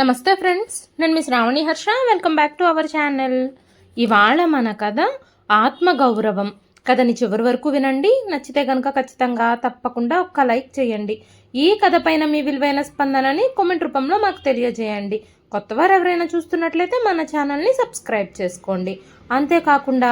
నమస్తే ఫ్రెండ్స్, నేను మీ Sravani Harsha. Welcome back to our channel. ఇవాళ మన కథ ఆత్మగౌరవం. కథని చివరి వరకు వినండి. నచ్చితే కనుక ఖచ్చితంగా తప్పకుండా ఒక్క లైక్ చేయండి. ఈ కథ పైన మీ విలువైన స్పందనని కామెంట్ రూపంలో మాకు తెలియజేయండి. కొత్తవారు ఎవరైనా చూస్తున్నట్లయితే మన ఛానల్ని సబ్స్క్రైబ్ చేసుకోండి. అంతేకాకుండా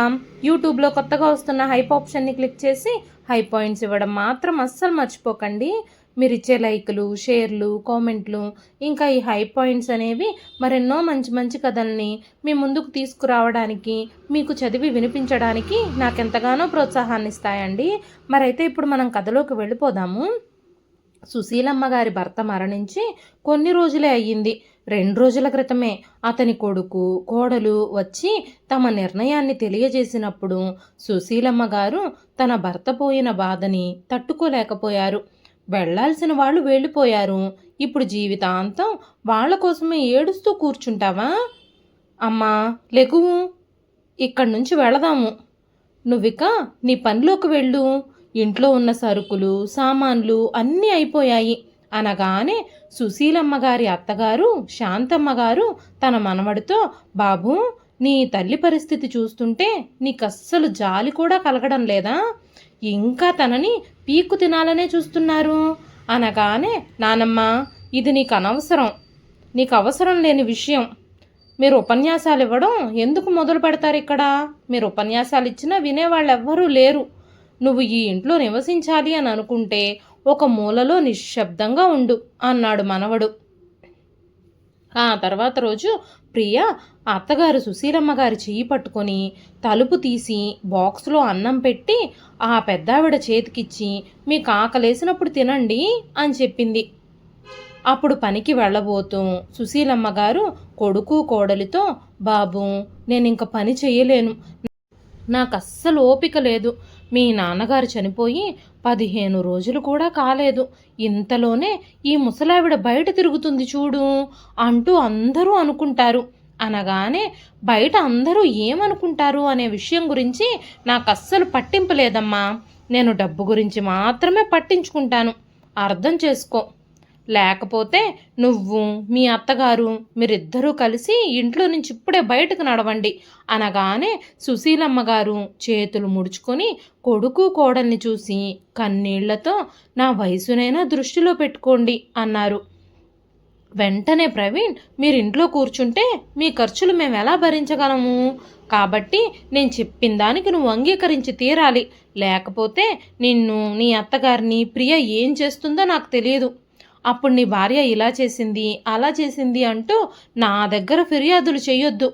యూట్యూబ్లో కొత్తగా వస్తున్న హైప్ ఆప్షన్ని క్లిక్ చేసి హై పాయింట్స్ ఇవ్వడం మాత్రం అస్సలు మర్చిపోకండి. మీరు ఇచ్చే లైకులు, షేర్లు, కామెంట్లు, ఇంకా ఈ హై పాయింట్స్ అనేవి మరెన్నో మంచి మంచి కథల్ని మీ ముందుకు తీసుకురావడానికి, మీకు చదివి వినిపించడానికి నాకెంతగానో ప్రోత్సాహాన్ని ఇస్తాయండి. మరైతే ఇప్పుడు మనం కథలోకి వెళ్ళిపోదాము. సుశీలమ్మ గారి భర్త మరణించి కొన్ని రోజులే అయ్యింది. 2 రోజుల క్రితమే అతని కొడుకు, కోడలు వచ్చి తమ నిర్ణయాన్ని తెలియజేసినప్పుడు సుశీలమ్మ గారు తన భర్త పోయిన బాధని తట్టుకోలేకపోయారు. వెళ్లాల్సిన వాళ్ళు వెళ్ళిపోయారు. ఇప్పుడు జీవితాంతం వాళ్ళ కోసమే ఏడుస్తూ కూర్చుంటావా? అమ్మా లెగువు, ఇక్కడి నుంచి వెళదాము. నువ్విక నీ పనిలోకి వెళ్ళు. ఇంట్లో ఉన్న సరుకులు, సామాన్లు అన్నీ అయిపోయాయి అనగానే సుశీలమ్మ గారి అత్తగారు శాంతమ్మ గారు తన మనవడితో, బాబు, నీ తల్లి పరిస్థితి చూస్తుంటే నీకస్సలు జాలి కూడా కలగడం లేదా? ఇంకా తనని పీక్కు తినాలనే చూస్తున్నారు అనగానే, నానమ్మ, ఇది నీకు అవసరం లేని విషయం. మీరు ఉపన్యాసాలు ఇవ్వడం ఎందుకు మొదలు పెడతారు ఇక్కడ? మీరు ఉపన్యాసాలు ఇచ్చినా వినేవాళ్ళు ఎవ్వరూ లేరు. నువ్వు ఈ ఇంట్లో నివసించాలి అని అనుకుంటే ఒక మూలలో నిశ్శబ్దంగా ఉండు అన్నాడు మనవడు. ఆ తర్వాత రోజు ప్రియ అత్తగారు సుశీలమ్మ గారి చెయ్యి పట్టుకొని తలుపు తీసి బాక్స్లో అన్నం పెట్టి ఆ పెద్దావిడ చేతికిచ్చి, మీకు ఆకలేసినప్పుడు తినండి అని చెప్పింది. అప్పుడు పనికి వెళ్ళబోతూ సుశీలమ్మ గారు కొడుకు కోడలితో, బాబు, నేను ఇంక పని చెయ్యలేను, నాకు అస్సలు ఓపిక లేదు. మీ నాన్నగారు చనిపోయి 15 రోజులు కూడా కాలేదు. ఇంతలోనే ఈ ముసలావిడ బయట తిరుగుతుంది చూడు అంటూ అందరూ అనుకుంటారు అనగానే, బయట అందరూ ఏమనుకుంటారు అనే విషయం గురించి నాకు అస్సలు పట్టింపు లేదమ్మా. నేను డబ్బు గురించి మాత్రమే పట్టించుకుంటాను, అర్థం చేసుకో. లేకపోతే నువ్వు, మీ అత్తగారు, మీరిద్దరూ కలిసి ఇంట్లో నుంచి ఇప్పుడే బయటకు నడవండి అనగానే సుశీలమ్మ గారు చేతులు ముడుచుకొని కొడుకు కోడల్ని చూసి కన్నీళ్లతో, నా వయసునైనా దృష్టిలో పెట్టుకోండి అన్నారు. వెంటనే ప్రవీణ్, మీరింట్లో కూర్చుంటే మీ ఖర్చులు మేము ఎలా భరించగలము? కాబట్టి నేను చెప్పిన దానికి నువ్వు అంగీకరించి తీరాలి. లేకపోతే నిన్ను, నీ అత్తగారిని ప్రియ ఏం చేస్తుందో నాకు తెలియదు. అప్పుడు నీ భార్య ఇలా చేసింది, అలా చేసింది అంటూ నా దగ్గర ఫిర్యాదులు చేయొద్దు.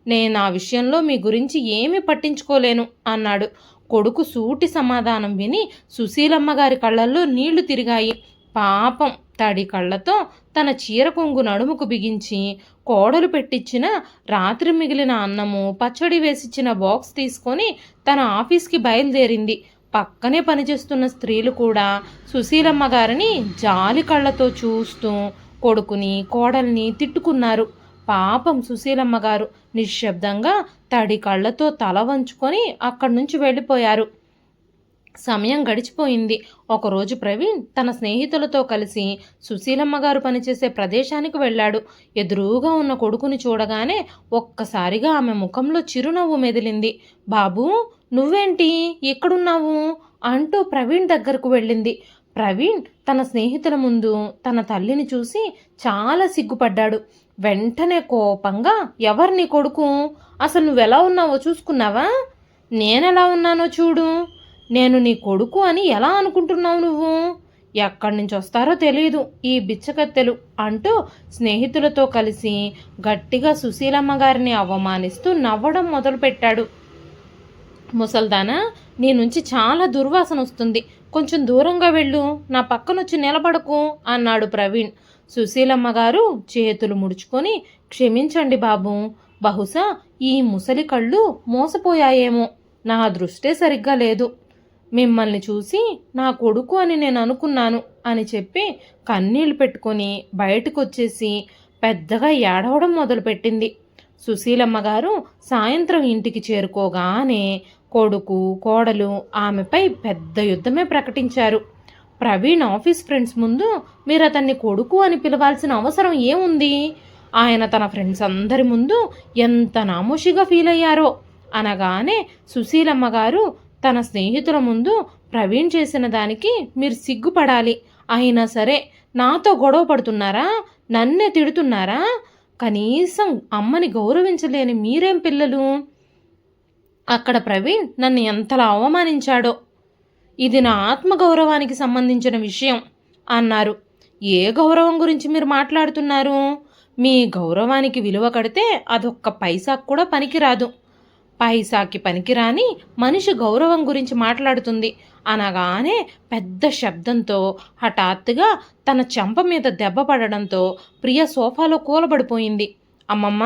నేను ఆ విషయంలో మీ గురించి ఏమీ పట్టించుకోలేను అన్నాడు. కొడుకు సూటి సమాధానం విని సుశీలమ్మ గారి కళ్ళల్లో నీళ్లు తిరిగాయి. పాపం తడి కళ్ళతో తన చీర కొంగు నడుముకు బిగించి కోడలు పెట్టించిన రాత్రి మిగిలిన అన్నము, పచ్చడి వేసిచ్చిన బాక్స్ తీసుకొని తన ఆఫీస్కి బయలుదేరింది. పక్కనే పనిచేస్తున్న స్త్రీలు కూడా సుశీలమ్మ గారిని జాలి కళ్ళతో చూస్తూ కొడుకుని, కోడల్ని తిట్టుకున్నారు. పాపం సుశీలమ్మ గారు నిశ్శబ్దంగా తడి కళ్ళతో తల వంచుకొని అక్కడి నుంచి వెళ్ళిపోయారు. సమయం గడిచిపోయింది. ఒకరోజు ప్రవీణ్ తన స్నేహితులతో కలిసి సుశీలమ్మ గారు పనిచేసే ప్రదేశానికి వెళ్ళాడు. ఎదురుగా ఉన్న కొడుకుని చూడగానే ఒక్కసారిగా ఆమె ముఖంలో చిరునవ్వు మెదిలింది. బాబూ, నువ్వేంటి ఇక్కడున్నావు అంటూ ప్రవీణ్ దగ్గరకు వెళ్ళింది. ప్రవీణ్ తన స్నేహితుల ముందు తన తల్లిని చూసి చాలా సిగ్గుపడ్డాడు. వెంటనే కోపంగా, ఎవరు నీ కొడుకు? అసలు నువ్వెలా ఉన్నావో చూసుకున్నావా? నేనెలా ఉన్నానో చూడు. నేను నీ కొడుకు అని ఎలా అనుకుంటున్నావు నువ్వు? ఎక్కడి నుంచి వస్తారో తెలియదు ఈ బిచ్చకత్తెలు అంటూ స్నేహితులతో కలిసి గట్టిగా సుశీలమ్మ గారిని అవమానిస్తూ నవ్వడం మొదలుపెట్టాడు. ముసల్దానా, నీ నుంచి చాలా దుర్వాసన వస్తుంది, కొంచెం దూరంగా వెళ్ళు, నా పక్కనొచ్చి నిలబడకు అన్నాడు ప్రవీణ్. సుశీలమ్మ గారు చేతులు ముడుచుకొని, క్షమించండి బాబు, బహుశా ఈ ముసలి కళ్ళు మోసపోయాయేమో, నా దృష్టే సరిగ్గా లేదు. మిమ్మల్ని చూసి నా కొడుకు అని నేను అనుకున్నాను అని చెప్పి కన్నీళ్లు పెట్టుకొని బయటకు వచ్చేసి పెద్దగా ఏడవడం మొదలుపెట్టింది. సుశీలమ్మ గారు సాయంత్రం ఇంటికి చేరుకోగానే కొడుకు, కోడలు ఆమెపై పెద్ద యుద్ధమే ప్రకటించారు. ప్రవీణ్ ఆఫీస్ ఫ్రెండ్స్ ముందు మీరు అతన్ని కొడుకు అని పిలవాల్సిన అవసరం ఏముంది? ఆయన తన ఫ్రెండ్స్ అందరి ముందు ఎంత నామోషిగా ఫీల్ అయ్యారో. అనగానే సుశీలమ్మ గారు తన స్నేహితుల ముందు ప్రవీణ్ చేసిన దానికి మీరు సిగ్గుపడాలి. అయినా సరే నాతో గొడవ పడుతున్నారా? నన్నే తిడుతున్నారా? కనీసం అమ్మని గౌరవించలేని మీరేం పిల్లలు? అక్కడ ప్రవీణ్ నన్ను ఎంతలా అవమానించాడో. ఇది నా ఆత్మగౌరవానికి సంబంధించిన విషయం అన్నారు. ఏ గౌరవం గురించి మీరు మాట్లాడుతున్నారు? మీ గౌరవానికి విలువ కడితే అదొక్క పైసాకు కూడా పనికిరాదు. పైసాకి పనికిరాని మనిషి గౌరవం గురించి మాట్లాడుతుంది అనగానే పెద్ద శబ్దంతో హఠాత్తుగా తన చెంప మీద దెబ్బ పడడంతో ప్రియ సోఫాలో కూలబడిపోయింది. అమ్మమ్మ,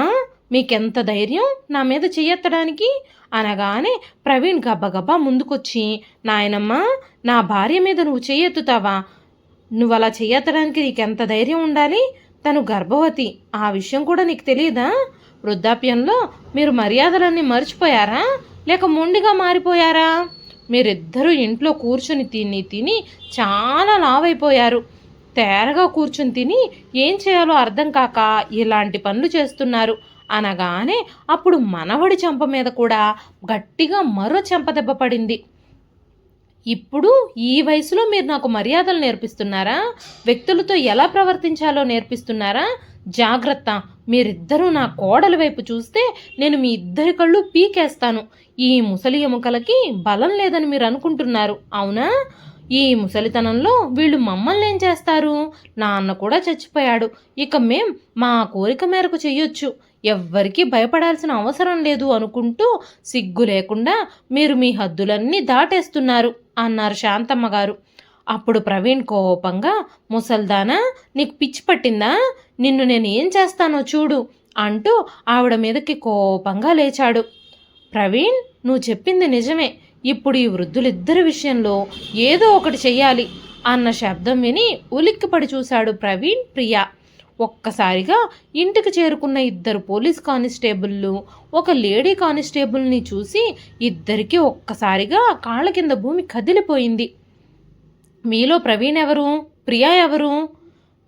మీకెంత ధైర్యం నా మీద చెయ్యెత్తడానికి? అనగానే ప్రవీణ్ గబగబా ముందుకొచ్చి, నాయనమ్మ, నా భార్య మీద నువ్వు చెయ్యెత్తుతావా? నువ్వు అలా చెయ్యెత్తడానికి నీకెంత ధైర్యం ఉండాలి? తను గర్భవతి, ఆ విషయం కూడా నీకు తెలియదా? వృద్ధాప్యంలో మీరు మర్యాదలన్నీ మర్చిపోయారా? లేక మొండిగా మారిపోయారా? మీరిద్దరూ ఇంట్లో కూర్చుని తిని తిని చాలా లావైపోయారు. తేరగా కూర్చుని తిని ఏం చేయాలో అర్థం కాక ఇలాంటి పనులు చేస్తున్నారు అనగానే అప్పుడు మనవడి చెంప మీద కూడా గట్టిగా మరో చెంప దెబ్బ పడింది. ఇప్పుడు ఈ వయసులో మీరు నాకు మర్యాదలు నేర్పిస్తున్నారా? వ్యక్తులతో ఎలా ప్రవర్తించాలో నేర్పిస్తున్నారా? జాగ్రత్త, మీరిద్దరూ నా కోడలి వైపు చూస్తే నేను మీ ఇద్దరి కళ్ళు పీకేస్తాను. ఈ ముసలి ఎముకలకి బలం లేదని మీరు అనుకుంటున్నారు, అవునా? ఈ ముసలితనంలో వీళ్ళు మమ్మల్ని ఏం చేస్తారు? నాన్న కూడా చచ్చిపోయాడు. ఇక మా కోరిక మేరకు చెయ్యొచ్చు. ఎవ్వరికీ భయపడాల్సిన అవసరం లేదు అనుకుంటూ సిగ్గు లేకుండా మీరు మీ హద్దులన్నీ దాటేస్తున్నారు అన్నారు శాంతమ్మ గారు. అప్పుడు ప్రవీణ్ కోపంగా, ముసల్దానా, నీకు పిచ్చి పట్టిందా? నిన్ను నేను ఏం చేస్తానో చూడు అంటూ ఆవిడ మీదకి కోపంగా లేచాడు. ప్రవీణ్, నువ్వు చెప్పింది నిజమే. ఇప్పుడు ఈ వృద్ధులిద్దరి విషయంలో ఏదో ఒకటి చెయ్యాలి అన్న శబ్దం విని ఉలిక్కిపడి చూశాడు ప్రవీణ్, ప్రియా. ఒక్కసారిగా ఇంటికి చేరుకున్న ఇద్దరు పోలీస్ కానిస్టేబుళ్ళు ఒక లేడీ కానిస్టేబుల్ని చూసి ఇద్దరికీ ఒక్కసారిగా కాళ్ళ కింద భూమి కదిలిపోయింది. మీలో ప్రవీణ్ ఎవరు? ప్రియా ఎవరు?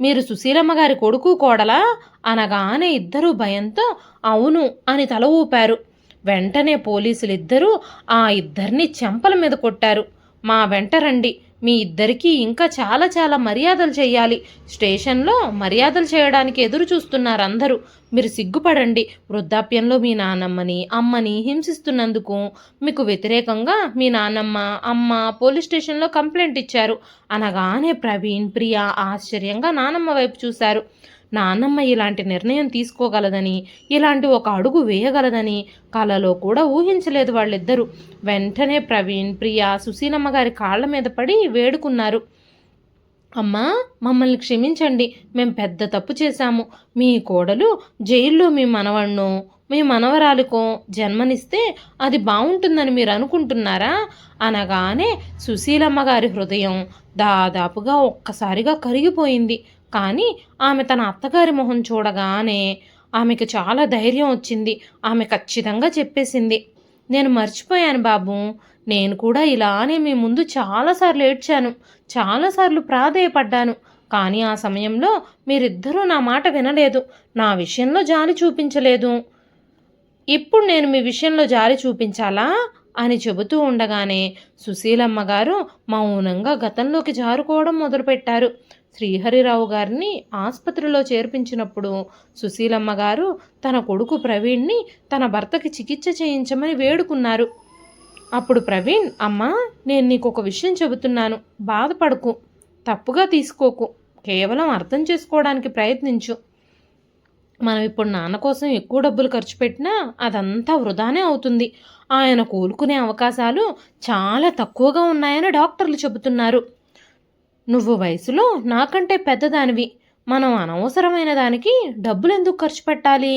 మీరు సుశీలమ్మ గారి కొడుకు కోడలా? అనగానే ఇద్దరూ భయంతో అవును అని తల ఊపారు. వెంటనే పోలీసులిద్దరూ ఆ ఇద్దరిని చెంపల మీద కొట్టారు. మా వెంట రండి, మీ ఇద్దరికీ ఇంకా చాలా చాలా మర్యాదలు చేయాలి. స్టేషన్లో మర్యాదలు చేయడానికి ఎదురు చూస్తున్నారు అందరూ. మీరు సిగ్గుపడండి. వృద్ధాప్యంలో మీ నాన్నమ్మని అమ్మని హింసిస్తున్నందుకు మీకు వ్యతిరేకంగా మీ నాన్నమ్మ అమ్మ పోలీస్ స్టేషన్లో కంప్లైంట్ ఇచ్చారు అనగానే ప్రవీణ్, ప్రియా ఆశ్చర్యంగా నానమ్మ వైపు చూశారు. నాన్నమ్మ ఇలాంటి నిర్ణయం తీసుకోగలదని, ఇలాంటి ఒక అడుగు వేయగలదని కలలో కూడా ఊహించలేదు వాళ్ళిద్దరూ. వెంటనే ప్రవీణ్, ప్రియా సుశీలమ్మ గారి కాళ్ళ మీద పడి వేడుకున్నారు. అమ్మా, మమ్మల్ని క్షమించండి, మేము పెద్ద తప్పు చేశాము. మీ కోడలు జైల్లో మీ మనవణ్ణో మీ మనవరాలికో జన్మనిస్తే అది బాగుంటుందని మీరు అనుకుంటున్నారా? అనగానే సుశీలమ్మ గారి హృదయం దాదాపుగా ఒక్కసారిగా కరిగిపోయింది. కానీ ఆమె తన అత్తగారి మొహం చూడగానే ఆమెకు చాలా ధైర్యం వచ్చింది. ఆమె ఖచ్చితంగా చెప్పేసింది, నేను మర్చిపోయాను బాబు. నేను కూడా ఇలానే మీ ముందు చాలాసార్లు ఏడ్చాను, చాలాసార్లు ప్రాధేయపడ్డాను. కానీ ఆ సమయంలో మీరిద్దరూ నా మాట వినలేదు, నా విషయంలో జాలి చూపించలేదు. ఇప్పుడు నేను మీ విషయంలో జాలి చూపించాలా అని చెబుతూ ఉండగానే సుశీలమ్మ గారు మౌనంగా గతంలోకి జారుకోవడం మొదలుపెట్టారు. శ్రీహరిరావు గారిని ఆసుపత్రిలో చేర్పించినప్పుడు సుశీలమ్మ గారు తన కొడుకు ప్రవీణ్ని తన భర్తకి చికిత్స చేయించమని వేడుకున్నారు. అప్పుడు ప్రవీణ్, అమ్మా, నేను నీకు ఒక విషయం చెబుతున్నాను, బాధపడకు, తప్పుగా తీసుకోకు, కేవలం అర్థం చేసుకోవడానికి ప్రయత్నించు. మనం ఇప్పుడు నాన్న కోసం ఎక్కువ డబ్బులు ఖర్చు పెట్టినా అదంతా వృధానే అవుతుంది. ఆయన కోలుకునే అవకాశాలు చాలా తక్కువగా ఉన్నాయని డాక్టర్లు చెబుతున్నారు. నువ్వు వయసులో నాకంటే పెద్దదానివి. మనం అనవసరమైన దానికి డబ్బులు ఎందుకు ఖర్చు పెట్టాలి?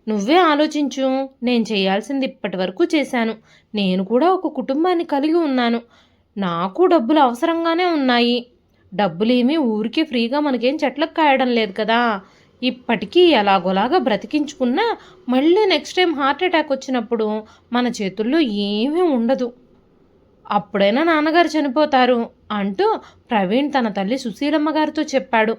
నువ్వే ఆలోచించు. నేను చేయాల్సింది ఇప్పటి వరకు చేశాను. నేను కూడా ఒక కుటుంబాన్ని కలిగి ఉన్నాను. నాకు డబ్బులు అవసరంగానే ఉన్నాయి. డబ్బులేమీ ఊరికే ఫ్రీగా మనకేం చెట్లకు కాయడం లేదు కదా. ఇప్పటికీ ఎలాగోలాగా బ్రతికించుకున్నా మళ్ళీ నెక్స్ట్ టైం హార్ట్ అటాక్ వచ్చినప్పుడు మన చేతుల్లో ఏమీ ఉండదు. అప్పుడైనా నాన్నగారు చనిపోతారు. అంటూ ప్రవీణ్ తన తల్లి సుశీలమ్మ గారితో చెప్పాడు.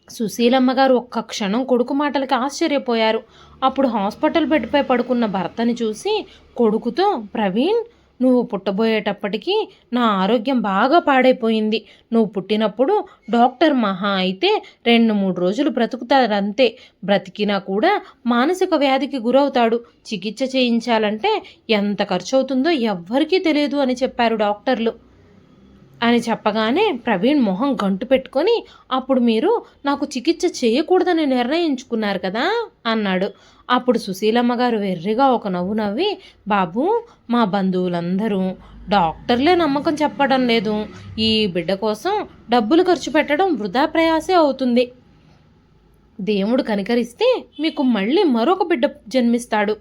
సుశీలమ్మ గారు ఒక్క క్షణం కొడుకు మాటలకి ఆశ్చర్యపోయారు. అప్పుడు హాస్పిటల్ బెడ్పై పడుకున్న భర్తని చూసి కొడుకుతో, ప్రవీణ్, నువ్వు పుట్టబోయేటప్పటికీ నా ఆరోగ్యం బాగా పాడైపోయింది. నువ్వు పుట్టినప్పుడు డాక్టర్ మహా అయితే 2-3 రోజులు బ్రతుకుతాడంతే. బ్రతికినా కూడా మానసిక వ్యాధికి గురవుతాడు. చికిత్స చేయించాలంటే ఎంత ఖర్చు అవుతుందో ఎవ్వరికీ తెలియదు అని చెప్పారు డాక్టర్లు అని చెప్పగానే ప్రవీణ్ మొహం గంటు పెట్టుకొని, అప్పుడు మీరు నాకు చికిత్స చేయకూడదని నిర్ణయించుకున్నారు కదా అన్నాడు. అప్పుడు సుశీలమ్మ గారు వెర్రిగా ఒక నవ్వు నవ్వి, బాబు, మా బంధువులందరూ డాక్టర్లే నమ్మకం చెప్పడం లేదు. ఈ బిడ్డ కోసం డబ్బులు ఖర్చు పెట్టడం వృధా ప్రయాసే అవుతుంది. దేవుడు కనికరిస్తే మీకు మళ్ళీ మరొక బిడ్డ జన్మిస్తాడు.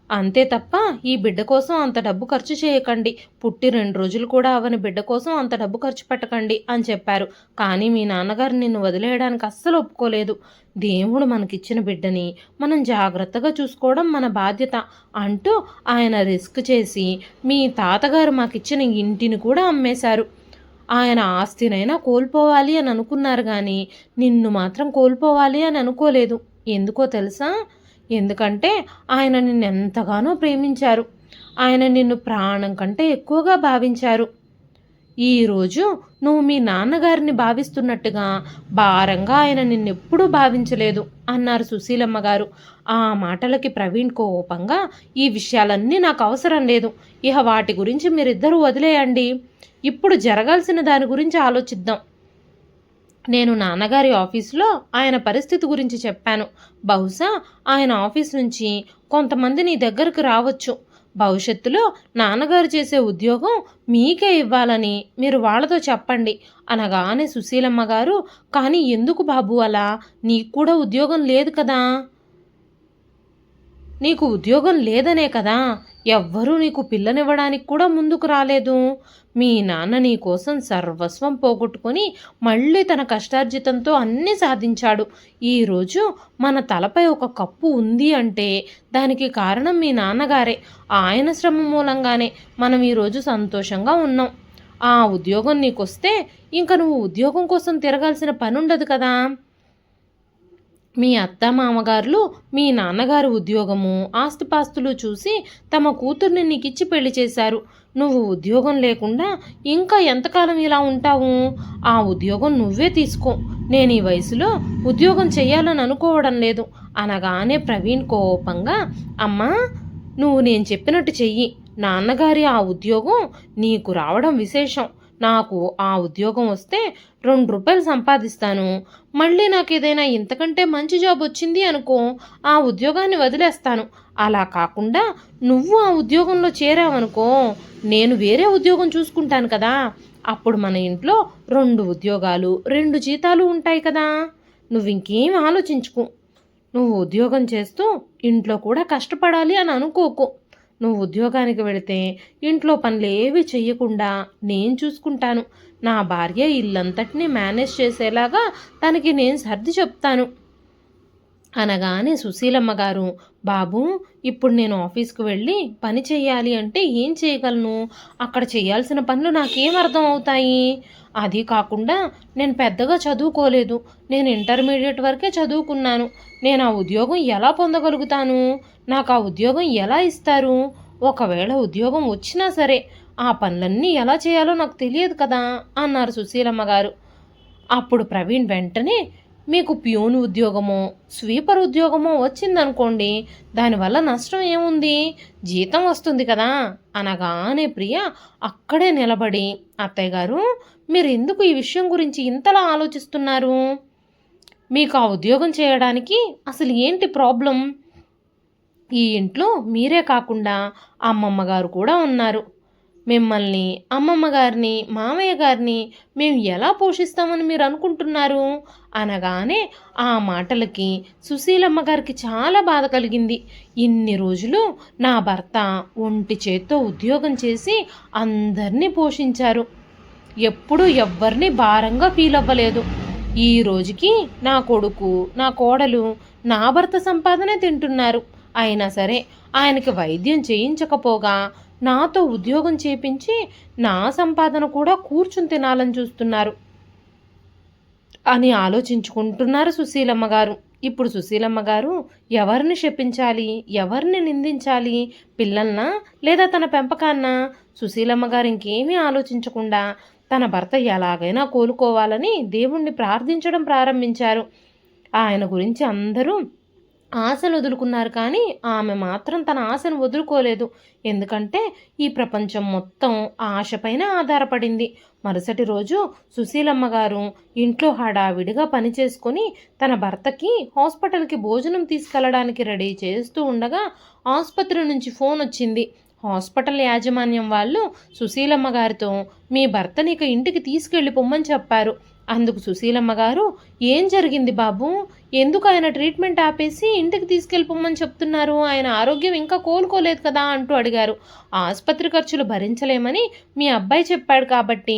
అంతే తప్ప ఈ బిడ్డ కోసం అంత డబ్బు ఖర్చు చేయకండి. పుట్టి 2 రోజులు కూడా అవని బిడ్డ కోసం అంత డబ్బు ఖర్చు పెట్టకండి అని చెప్పారు. కానీ మీ నాన్నగారు నిన్ను వదిలేయడానికి అస్సలు ఒప్పుకోలేదు. దేవుడు మనకిచ్చిన బిడ్డని మనం జాగ్రత్తగా చూసుకోవడం మన బాధ్యత అంటూ ఆయన రిస్క్ చేసి మీ తాతగారు మాకిచ్చిన ఇంటిని కూడా అమ్మేశారు. ఆయన ఆస్తినైనా కోల్పోవాలి అని అనుకున్నారు కానీ నిన్ను మాత్రం కోల్పోవాలి అని అనుకోలేదు. ఎందుకో తెలుసా? ఎందుకంటే ఆయన నిన్ను ఎంతగానో ప్రేమించారు. ఆయన నిన్ను ప్రాణం కంటే ఎక్కువగా భావించారు. ఈరోజు నువ్వు మీ నాన్నగారిని భావిస్తున్నట్టుగా భారంగా ఆయన నిన్నెప్పుడూ భావించలేదు అన్నారు సుశీలమ్మ గారు. ఆ మాటలకి ప్రవీణ్ కోపంగా, ఈ విషయాలన్నీ నాకు అవసరం లేదు. ఇక వాటి గురించి మీరిద్దరూ వదిలేయండి. ఇప్పుడు జరగాల్సిన దాని గురించి ఆలోచిద్దాం. నేను నాన్నగారి ఆఫీసులో ఆయన పరిస్థితి గురించి చెప్పాను. బహుశా ఆయన ఆఫీస్ నుంచి కొంతమంది నీ దగ్గరకు రావచ్చు. భవిష్యత్తులో నాన్నగారు చేసే ఉద్యోగం మీకే ఇవ్వాలని మీరు వాళ్ళతో చెప్పండి అనగానే సుశీలమ్మ గారు, కానీ ఎందుకు బాబు అలా? నీకు కూడా ఉద్యోగం లేదు కదా? నీకు ఉద్యోగం లేదనే కదా ఎవ్వరూ నీకు పిల్లనివ్వడానికి కూడా ముందుకు రాలేదు. మీ నాన్న నీ కోసం సర్వస్వం పోగొట్టుకొని మళ్ళీ తన కష్టార్జితంతో అన్నీ సాధించాడు. ఈరోజు మన తలపై ఒక కప్పు ఉంది అంటే దానికి కారణం మీ నాన్నగారే. ఆయన శ్రమ మూలంగానే మనం ఈరోజు సంతోషంగా ఉన్నాం. ఆ ఉద్యోగం నీకొస్తే ఇంకా నువ్వు ఉద్యోగం కోసం తిరగాల్సిన పని ఉండదు కదా. మీ అత్త మామగారులు మీ నాన్నగారు ఉద్యోగము ఆస్తిపాస్తులు చూసి తమ కూతుర్ని నీకిచ్చి పెళ్లి చేశారు. నువ్వు ఉద్యోగం లేకుండా ఇంకా ఎంతకాలం ఇలా ఉంటావు? ఆ ఉద్యోగం నువ్వే తీసుకో. నేను ఈ వయసులో ఉద్యోగం చెయ్యాలని అనుకోవడం లేదు అనగానే ప్రవీణ్ కోపంగా, అమ్మా, నువ్వు నేను చెప్పినట్టు చెయ్యి. నాన్నగారి ఆ ఉద్యోగం నీకు రావడం విశేషం. నాకు ఆ ఉద్యోగం వస్తే 2 రూపాయలు సంపాదిస్తాను. మళ్ళీ నాకు ఏదైనా ఇంతకంటే మంచి జాబ్ వచ్చింది అనుకో, ఆ ఉద్యోగాన్ని వదిలేస్తాను. అలా కాకుండా నువ్వు ఆ ఉద్యోగంలో చేరావనుకో, నేను వేరే ఉద్యోగం చూసుకుంటాను కదా. అప్పుడు మన ఇంట్లో 2 ఉద్యోగాలు 2 జీతాలు ఉంటాయి కదా. నువ్వు ఇంకేం ఆలోచించుకో. నువ్వు ఉద్యోగం చేస్తూ ఇంట్లో కూడా కష్టపడాలి అని అనుకోకు. నువ్వు ఉద్యోగానికి వెళితే ఇంట్లో పనులేవి చెయ్యకుండా నేను చూసుకుంటాను. నా భార్య ఇల్లంతటినీ మేనేజ్ చేసేలాగా తనకి నేను సర్ది చెప్తాను అనగానే సుశీలమ్మ గారు, బాబు, ఇప్పుడు నేను ఆఫీస్కి వెళ్ళి పని చేయాలి అంటే ఏం చేయగలను? అక్కడ చేయాల్సిన పనులు నాకేం అర్థం అవుతాయి? అది కాకుండా నేను పెద్దగా చదువుకోలేదు. నేను ఇంటర్మీడియట్ వరకే చదువుకున్నాను. నేను ఆ ఉద్యోగం ఎలా పొందగలుగుతాను? నాకు ఆ ఉద్యోగం ఎలా ఇస్తారు? ఒకవేళ ఉద్యోగం వచ్చినా సరే ఆ పనులన్నీ ఎలా చేయాలో నాకు తెలియదు కదా అన్నారు సుశీలమ్మ గారు. అప్పుడు ప్రవీణ్ వెంటనే, మీకు ప్యూన్ ఉద్యోగమో స్వీపర్ ఉద్యోగమో వచ్చిందనుకోండి, దానివల్ల నష్టం ఏముంది? జీతం వస్తుంది కదా అనగానే ప్రియ అక్కడే నిలబడి, అత్తయ్య గారు, మీరు ఎందుకు ఈ విషయం గురించి ఇంతలా ఆలోచిస్తున్నారు? మీకు ఆ ఉద్యోగం చేయడానికి అసలు ఏంటి ప్రాబ్లం? ఈ ఇంట్లో మీరే కాకుండా అమ్మమ్మ గారు కూడా ఉన్నారు. మిమ్మల్ని, అమ్మమ్మ గారిని, మామయ్య గారిని మేము ఎలా పోషిస్తామని మీరు అనుకుంటున్నారు అనగానే ఆ మాటలకి సుశీలమ్మ గారికి చాలా బాధ కలిగింది. ఇన్ని రోజులు నా భర్త ఒంటి చేత్తో ఉద్యోగం చేసి అందరినీ పోషించారు. ఎప్పుడూ ఎవ్వరిని భారంగా ఫీల్ అవ్వలేదు. ఈ రోజుకి నా కొడుకు, నా కోడలు నా భర్త సంపాదనే తింటున్నారు. అయినా సరే ఆయనకి వైద్యం చేయించకపోగా నాతో ఉద్యోగం చేపించి నా సంపాదన కూడా కూర్చుని తినాలని చూస్తున్నారు అని ఆలోచించుకుంటున్నారు సుశీలమ్మ గారు. ఇప్పుడు సుశీలమ్మ గారు ఎవరిని శపించాలి, ఎవరిని నిందించాలి, పిల్లల్నా లేదా తన పెంపకాన్నా? సుశీలమ్మ గారు ఇంకేమీ ఆలోచించకుండా తన భర్త ఎలాగైనా కోలుకోవాలని దేవుణ్ణి ప్రార్థించడం ప్రారంభించారు. ఆయన గురించి అందరూ ఆశలు వదులుకున్నారు, కానీ ఆమె మాత్రం తన ఆశను వదులుకోలేదు. ఎందుకంటే ఈ ప్రపంచం మొత్తం ఆశపైన ఆధారపడింది. మరుసటి రోజు సుశీలమ్మ గారు ఇంట్లో హడావిడిగా పనిచేసుకొని తన భర్తకి హాస్పిటల్కి భోజనం తీసుకెళ్లడానికి రెడీ చేస్తూ ఉండగా ఆసుపత్రి నుంచి ఫోన్ వచ్చింది. హాస్పిటల్ యాజమాన్యం వాళ్ళు సుశీలమ్మ గారితో మీ భర్తని ఇక ఇంటికి తీసుకెళ్ళిపోమ్మని చెప్పారు. అందుకు సుశీలమ్మ గారు ఏం జరిగింది బాబు, ఎందుకు ఆయన ట్రీట్మెంట్ ఆపేసి ఇంటికి తీసుకెళ్ళిపోమని చెప్తున్నారు, ఆయన ఆరోగ్యం ఇంకా కోలుకోలేదు కదా అంటూ అడిగారు. ఆసుపత్రి ఖర్చులు భరించలేమని మీ అబ్బాయి చెప్పాడు కాబట్టి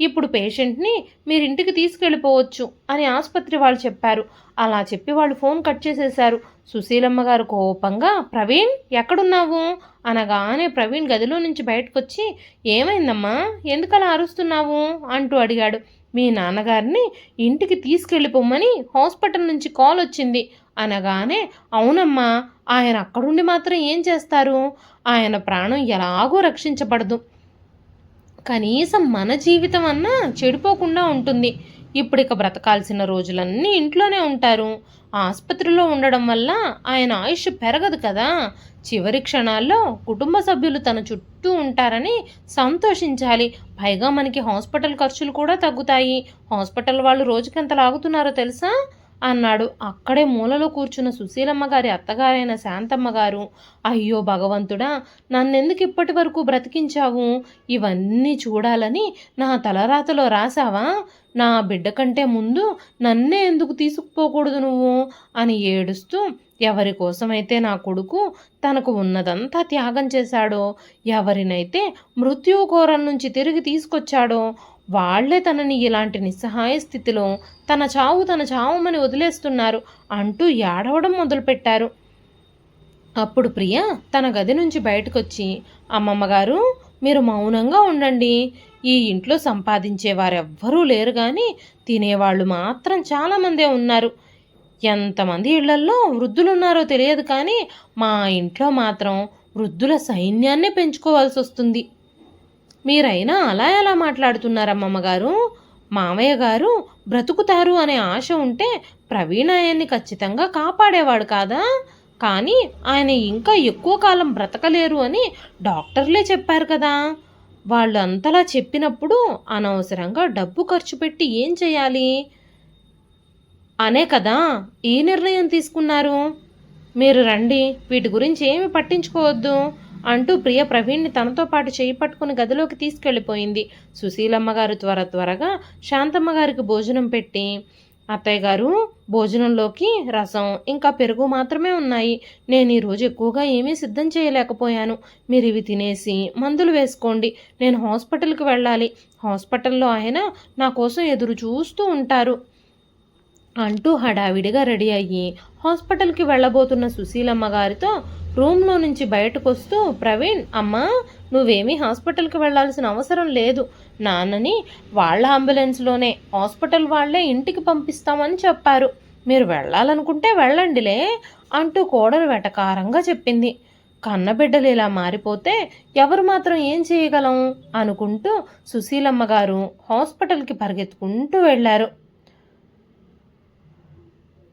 ఇప్పుడు పేషెంట్ని మీరు ఇంటికి తీసుకెళ్ళిపోవచ్చు అని ఆసుపత్రి వాళ్ళు చెప్పారు. అలా చెప్పి వాళ్ళు ఫోన్ కట్ చేసేశారు. సుశీలమ్మ గారు కోపంగా ప్రవీణ్ ఎక్కడున్నావు అనగానే ప్రవీణ్ గదిలో నుంచి బయటకొచ్చి ఏమైందమ్మా, ఎందుకలా అరుస్తున్నావు అంటూ అడిగాడు. మీ నాన్నగారిని ఇంటికి తీసుకెళ్ళిపోమ్మని హాస్పిటల్ నుంచి కాల్ వచ్చింది అనగానే అవునమ్మా, ఆయన అక్కడుండి మాత్రం ఏం చేస్తారు, ఆయన ప్రాణం ఎలాగో రక్షించబడదు, కనీసం మన జీవితం అన్నా చెడిపోకుండా ఉంటుంది. ఇప్పుడిక బ్రతకాల్సిన రోజులన్నీ ఇంట్లోనే ఉంటారు. ఆసుపత్రిలో ఉండడం వల్ల ఆయన ఆయుష్ పెరగదు కదా. చివరి క్షణాల్లో కుటుంబ సభ్యులు తన చుట్టూ ఉంటారని సంతోషించాలి. పైగా మనకి హాస్పిటల్ ఖర్చులు కూడా తగ్గుతాయి. హాస్పిటల్ వాళ్ళు రోజుకెంత లాగుతున్నారో తెలుసా అన్నాడు. అక్కడే మూలలో కూర్చున్న సుశీలమ్మ గారి అత్తగారైన శాంతమ్మ గారు అయ్యో భగవంతుడా, నన్నెందుకు ఇప్పటి వరకు బ్రతికించావు, ఇవన్నీ చూడాలని నా తలరాతలో రాసావా, నా బిడ్డ కంటే ముందు నన్నే ఎందుకు తీసుకుపోకూడదు నువ్వు అని ఏడుస్తూ ఎవరి కోసమైతే నా కొడుకు తనకు ఉన్నదంతా త్యాగం చేశాడో, ఎవరినైతే మృత్యువు కోరం నుంచి తిరిగి తీసుకొచ్చాడో వాళ్లే తనని ఇలాంటి నిస్సహాయ స్థితిలో తన చావుమని వదిలేస్తున్నారు అంటూ ఏడవడం మొదలుపెట్టారు. అప్పుడు ప్రియ తన గది నుంచి బయటకొచ్చి అమ్మమ్మగారు మీరు మౌనంగా ఉండండి, ఈ ఇంట్లో సంపాదించేవారెవ్వరూ లేరు కానీ తినేవాళ్ళు మాత్రం చాలామందే ఉన్నారు. ఎంతమంది ఇళ్లల్లో వృద్ధులున్నారో తెలియదు కానీ మా ఇంట్లో మాత్రం వృద్ధుల సైన్యాన్నే పెంచుకోవాల్సి వస్తుంది. మీరైనా అలా ఎలా మాట్లాడుతున్నారమ్మమ్మగారు, మామయ్య గారు బ్రతుకుతారు అనే ఆశ ఉంటే ప్రవీణ్ ఆయన్ని ఖచ్చితంగా కాపాడేవాడు కాదా, కానీ ఆయన ఇంకా ఎక్కువ కాలం బ్రతకలేరు అని డాక్టర్లే చెప్పారు కదా. వాళ్ళు అంతలా చెప్పినప్పుడు అనవసరంగా డబ్బు ఖర్చు పెట్టి ఏం చేయాలి అనే కదా ఈ నిర్ణయం తీసుకున్నారు. మీరు రండి, వీటి గురించి ఏమి పట్టించుకోవద్దు అంటూ ప్రియ ప్రవీణ్ని తనతో పాటు చేయి పట్టుకుని గదిలోకి తీసుకెళ్ళిపోయింది. సుశీలమ్మ గారు త్వరగా శాంతమ్మ గారికి భోజనం పెట్టి అత్తయ్య గారు భోజనంలోకి రసం ఇంకా పెరుగు మాత్రమే ఉన్నాయి, నేను ఈరోజు ఎక్కువగా ఏమీ సిద్ధం చేయలేకపోయాను, మీరు ఇవి తినేసి మందులు వేసుకోండి, నేను హాస్పిటల్కి వెళ్ళాలి, హాస్పిటల్లో ఆయన నా కోసం ఎదురు చూస్తూ ఉంటారు అంటూ హడావిడిగా రెడీ అయ్యి హాస్పిటల్కి వెళ్ళబోతున్న సుశీలమ్మ గారితో రూమ్లో నుంచి బయటకు వస్తూ ప్రవీణ్ అమ్మా, నువ్వేమీ హాస్పిటల్కి వెళ్లాల్సిన అవసరం లేదు, నాన్నని వాళ్ళ అంబులెన్స్లోనే హాస్పిటల్ వాళ్లే ఇంటికి పంపిస్తామని చెప్పారు, మీరు వెళ్ళాలనుకుంటే వెళ్ళండిలే అంటూ కోడలు వెటకారంగా చెప్పింది. కన్నబిడ్డలు ఇలా మారిపోతే ఎవరు మాత్రం ఏం చేయగలం అనుకుంటూ సుశీలమ్మ గారు హాస్పిటల్కి పరిగెత్తుకుంటూ వెళ్ళారు.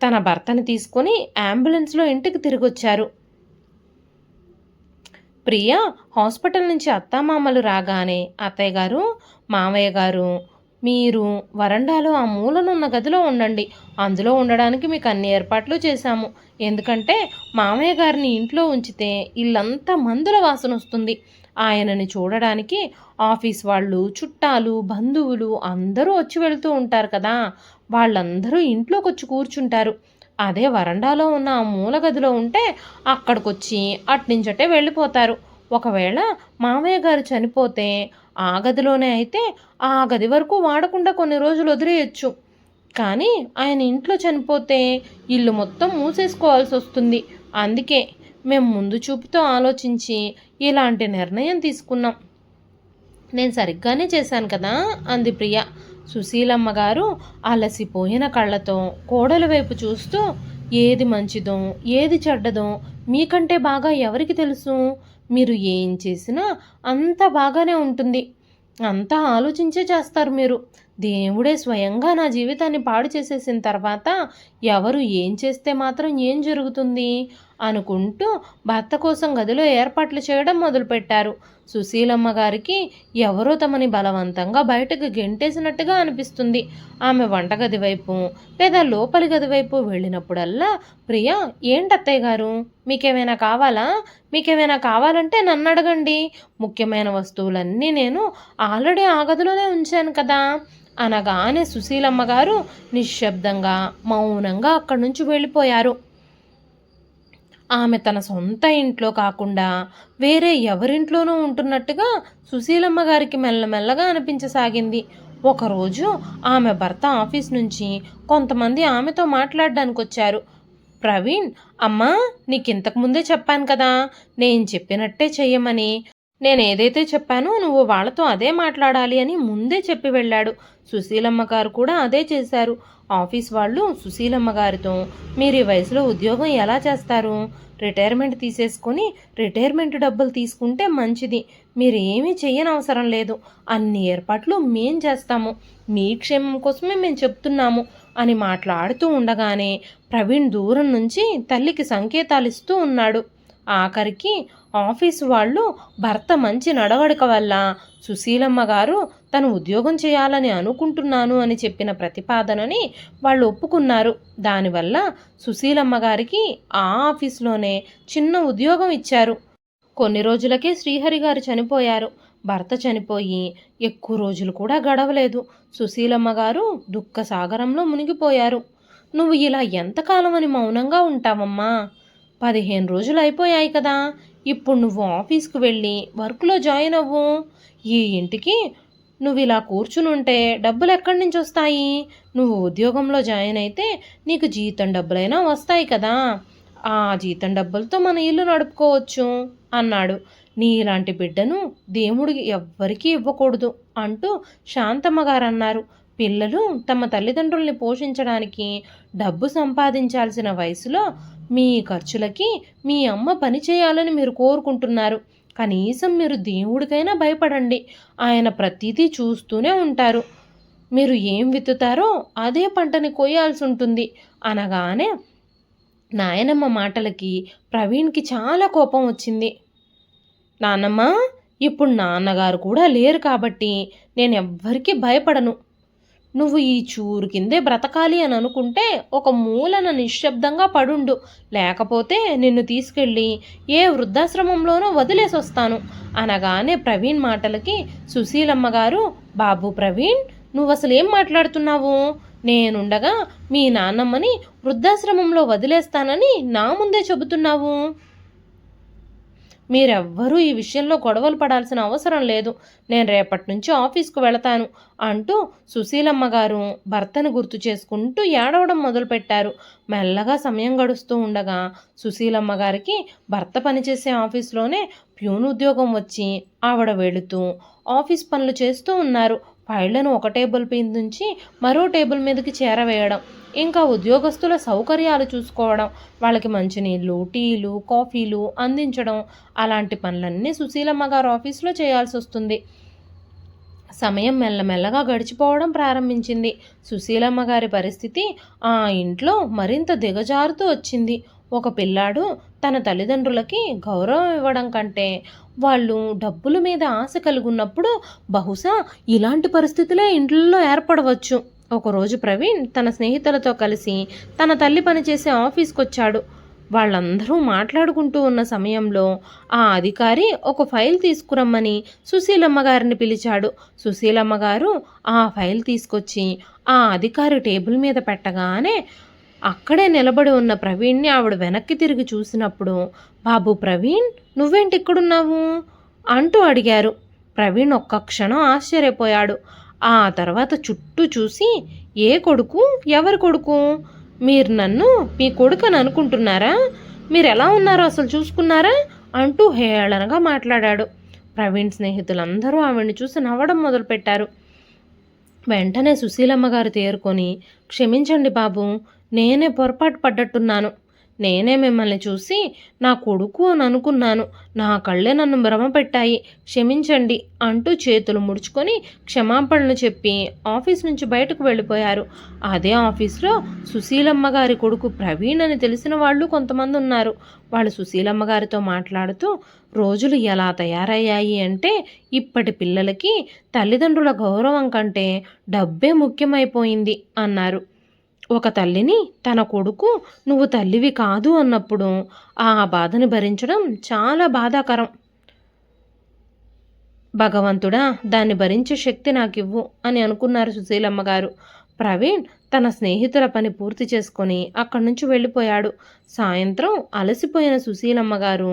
తన భర్తని తీసుకుని అంబులెన్స్లో ఇంటికి తిరిగొచ్చారు. ప్రియ హాస్పిటల్ నుంచి అత్తామామలు రాగానే అత్తయ్య గారు మామయ్య గారు మీరు వరండాలో ఆ మూలనున్న గదిలో ఉండండి, అందులో ఉండడానికి మీకు అన్ని ఏర్పాట్లు చేశాము, ఎందుకంటే మామయ్య గారిని ఇంట్లో ఉంచితే ఇల్లంతా మందుల వాసన వస్తుంది, ఆయనని చూడడానికి ఆఫీస్ వాళ్ళు చుట్టాలు బంధువులు అందరూ వచ్చి వెళ్తూ ఉంటారు కదా, వాళ్ళందరూ ఇంట్లోకి వచ్చి కూర్చుంటారు, అదే వరండాలో ఉన్న ఆ మూల గదిలో ఉంటే అక్కడికొచ్చి అట్నుంచటే వెళ్ళిపోతారు. ఒకవేళ మామయ్య గారు చనిపోతే ఆ గదిలోనే అయితే ఆ గది వరకు వాడకుండా కొన్ని రోజులు వదిలేయచ్చు, కానీ ఆయన ఇంట్లో చనిపోతే ఇల్లు మొత్తం మూసేసుకోవాల్సి వస్తుంది, అందుకే మేము ముందు చూపుతో ఆలోచించి ఇలాంటి నిర్ణయం తీసుకున్నాం. నేను సరిగ్గానే చేశాను కదా అంది ప్రియ. సుశీలమ్మ గారు అలసిపోయిన కళ్ళతో కోడల వైపు చూస్తూ, ఏది మంచిదో ఏది చెడ్డదో మీకంటే బాగా ఎవరికి తెలుసు? మీరు ఏం చేసినా అంత బాగానే ఉంటుంది. అంతా ఆలోచించే చేస్తారు మీరు. దేవుడే స్వయంగా నా జీవితాన్ని పాడు చేసేసిన తర్వాత ఎవరు ఏం చేస్తే మాత్రం ఏం జరుగుతుంది అనుకుంటూ భర్త కోసం గదిలో ఏర్పాట్లు చేయడం మొదలుపెట్టారు. సుశీలమ్మ గారికి ఎవరో తమని బలవంతంగా బయటకు గెంటేసినట్టుగా అనిపిస్తుంది. ఆమె వంటగది వైపు లేదా లోపలి గది వైపు వెళ్ళినప్పుడల్లా, ప్రియా, ఏంటత్తయ్య గారు, మీకేమైనా కావాలంటే నన్ను అడగండి. ముఖ్యమైన వస్తువులన్నీ నేను ఆల్రెడీ ఆ గదిలోనే ఉంచాను కదా అనగానే సుశీలమ్మ గారు నిశ్శబ్దంగా మౌనంగా అక్కడి నుంచి వెళ్ళిపోయారు. ఆమె తన సొంత ఇంట్లో కాకుండా వేరే ఎవరింట్లోనూ ఉంటున్నట్టుగా సుశీలమ్మ గారికి మెల్లమెల్లగా అనిపించసాగింది. ఒకరోజు ఆమె భర్త ఆఫీస్ నుంచి కొంతమంది ఆమెతో మాట్లాడడానికి వచ్చారు. ప్రవీణ్, అమ్మా, నీకింతకు ముందే చెప్పాను కదా నేను చెప్పినట్టే చెయ్యమని. నేను ఏదైతే చెప్పానో నువ్వు వాళ్ళతో అదే మాట్లాడాలి అని ముందే చెప్పి వెళ్ళాడు. సుశీలమ్మ గారు కూడా అదే చేశారు. ఆఫీస్ వాళ్ళు సుశీలమ్మ గారితో, మీరు ఈ వయసులో ఉద్యోగం ఎలా చేస్తారు? రిటైర్మెంట్ తీసేసుకొని రిటైర్మెంట్ డబ్బులు తీసుకుంటే మంచిది. మీరు ఏమీ చెయ్యనవసరం లేదు. అన్ని ఏర్పాట్లు మేం చేస్తాము. మీ క్షేమం కోసమే మేము చెప్తున్నాము అని మాట్లాడుతూ ఉండగానే ప్రవీణ్ దూరం నుంచి తల్లికి సంకేతాలు ఇస్తూ ఉన్నాడు. ఆఖరికి ఆఫీసు వాళ్ళు భర్త మంచి నడవడిక వల్ల సుశీలమ్మ గారు తను ఉద్యోగం చేయాలని అనుకుంటున్నాను అని చెప్పిన ప్రతిపాదనని వాళ్ళు ఒప్పుకున్నారు. దానివల్ల సుశీలమ్మ గారికి ఆ ఆఫీస్లోనే చిన్న ఉద్యోగం ఇచ్చారు. కొన్ని రోజులకే శ్రీహరి గారు చనిపోయారు. భర్త చనిపోయి ఎక్కువ రోజులు కూడా గడవలేదు. సుశీలమ్మ గారు దుఃఖ సాగరంలో మునిగిపోయారు. నువ్వు ఇలా ఎంతకాలం అని మౌనంగా ఉంటావమ్మా? 15 రోజులు అయిపోయాయి కదా. ఇప్పుడు నువ్వు ఆఫీస్కి వెళ్ళి వర్క్లో జాయిన్ అవ్వు. ఈ ఇంటికి నువ్వు ఇలా కూర్చునుంటే డబ్బులు ఎక్కడి నుంచి వస్తాయి? నువ్వు ఉద్యోగంలో జాయిన్ అయితే నీకు జీతం డబ్బులైనా వస్తాయి కదా. ఆ జీతం డబ్బులతో మన ఇల్లు నడుపుకోవచ్చు అన్నాడు. నీలాంటి బిడ్డను దేవుడికి ఎవ్వరికీ ఇవ్వకూడదు అంటూ శాంతమ్మ గారు అన్నారు. పిల్లలు తమ తల్లిదండ్రుల్ని పోషించడానికి డబ్బు సంపాదించాల్సిన వయసులో మీ ఖర్చులకి మీ అమ్మ పని చేయాలని మీరు కోరుకుంటున్నారు. కనీసం మీరు దేవుడికైనా భయపడండి. ఆయన ప్రతిదీ చూస్తూనే ఉంటారు. మీరు ఏం విత్తుతారో అదే పంటని కోయాల్సి ఉంటుంది అనగానే నాయనమ్మ మాటలకి ప్రవీణ్కి చాలా కోపం వచ్చింది. నాన్నమ్మ, ఇప్పుడు నాన్నగారు కూడా లేరు కాబట్టి నేను ఎవ్వరికీ భయపడను. నువ్వు ఈ చూరు కిందే బ్రతకాలి అని అనుకుంటే ఒక మూలన నిశ్శబ్దంగా పడుండు. లేకపోతే నిన్ను తీసుకెళ్ళి ఏ వృద్ధాశ్రమంలోనో వదిలేసి వస్తాను అనగానే ప్రవీణ్ మాటలకి సుశీలమ్మ గారు, బాబు ప్రవీణ్, నువ్వు అసలు ఏం మాట్లాడుతున్నావు? నేనుండగా మీ నాన్నమ్మని వృద్ధాశ్రమంలో వదిలేస్తానని నా ముందే చెబుతున్నావు. మీరెవ్వరూ ఈ విషయంలో గొడవలు పడాల్సిన అవసరం లేదు. నేను రేపటి నుంచి ఆఫీస్కు వెళతాను అంటూ సుశీలమ్మ గారు భర్తను గుర్తు చేసుకుంటూ ఏడవడం మొదలుపెట్టారు. మెల్లగా సమయం గడుస్తూ ఉండగా సుశీలమ్మ గారికి భర్త పనిచేసే ఆఫీస్లోనే ప్యూన్ ఉద్యోగం వచ్చి ఆవిడ వెళుతూ ఆఫీస్ పనులు చేస్తూ ఉన్నారు. ఫైళ్లను ఒక టేబుల్ మీద నుంచి మరో టేబుల్ మీదకి చేరవేయడం, ఇంకా ఉద్యోగస్తుల సౌకర్యాలు చూసుకోవడం, వాళ్ళకి మంచినీళ్ళు, టీలు, కాఫీలు అందించడం, అలాంటి పనులన్నీ సుశీలమ్మ గారు ఆఫీస్లో చేయాల్సి వస్తుంది. సమయం మెల్లమెల్లగా గడిచిపోవడం ప్రారంభించింది. సుశీలమ్మ గారి పరిస్థితి ఆ ఇంట్లో మరింత దిగజారుతూ వచ్చింది. ఒక పిల్లాడు తన తల్లిదండ్రులకి గౌరవం ఇవ్వడం కంటే వాళ్ళు డబ్బుల మీద ఆశ కలుగున్నప్పుడు బహుశా ఇలాంటి పరిస్థితులే ఇంట్లో ఏర్పడవచ్చు. ఒకరోజు ప్రవీణ్ తన స్నేహితులతో కలిసి తన తల్లి పనిచేసే ఆఫీస్కి వచ్చాడు. వాళ్ళందరూ మాట్లాడుకుంటూ ఉన్న సమయంలో ఆ అధికారి ఒక ఫైల్ తీసుకురమ్మని సుశీలమ్మ గారిని పిలిచాడు. సుశీలమ్మ గారు ఆ ఫైల్ తీసుకొచ్చి ఆ అధికారి టేబుల్ మీద పెట్టగానే అక్కడే నిలబడి ఉన్న ప్రవీణ్ని ఆవిడ వెనక్కి తిరిగి చూసినప్పుడు, బాబు ప్రవీణ్, నువ్వేంటి ఇక్కడున్నావు అంటూ అడిగారు. ప్రవీణ్ ఒక్క క్షణం ఆశ్చర్యపోయాడు. ఆ తర్వాత చుట్టూ చూసి, ఏ కొడుకు, ఎవరి కొడుకు? మీరు నన్ను మీ కొడుకు అని అనుకుంటున్నారా? మీరెలా ఉన్నారో అసలు చూసుకున్నారా అంటూ హేళనగా మాట్లాడాడు. ప్రవీణ్ స్నేహితులందరూ ఆవిడ్ని చూసి నవ్వడం మొదలుపెట్టారు. వెంటనే సుశీలమ్మ గారు తేరుకొని, క్షమించండి బాబు, నేనే పొరపాటు పడ్డట్టున్నాను. నేనే మిమ్మల్ని చూసి నా కొడుకు అని అనుకున్నాను. నా కళ్ళే నన్ను భ్రమపెట్టాయి. క్షమించండి అంటూ చేతులు ముడుచుకొని క్షమాపణలు చెప్పి ఆఫీస్ నుంచి బయటకు వెళ్ళిపోయారు. అదే ఆఫీస్లో సుశీలమ్మ గారి కొడుకు ప్రవీణ్ అని తెలిసిన వాళ్ళు కొంతమంది ఉన్నారు. వాళ్ళు సుశీలమ్మ గారితో మాట్లాడుతూ, రోజులు ఎలా తయారయ్యాయి అంటే ఇప్పటి పిల్లలకి తల్లిదండ్రుల గౌరవం కంటే డబ్బే ముఖ్యమైపోయింది అన్నారు. ఒక తల్లిని తన కొడుకు నువ్వు తల్లివి కాదు అన్నప్పుడు ఆ బాధని భరించడం చాలా బాధాకరం. భగవంతుడా, దాన్ని భరించే శక్తి నాకివ్వు అని అనుకున్నారు సుశీలమ్మ గారు. ప్రవీణ్ తన స్నేహితుల పని పూర్తి చేసుకొని అక్కడి నుంచి వెళ్ళిపోయాడు. సాయంత్రం అలసిపోయిన సుశీలమ్మ గారు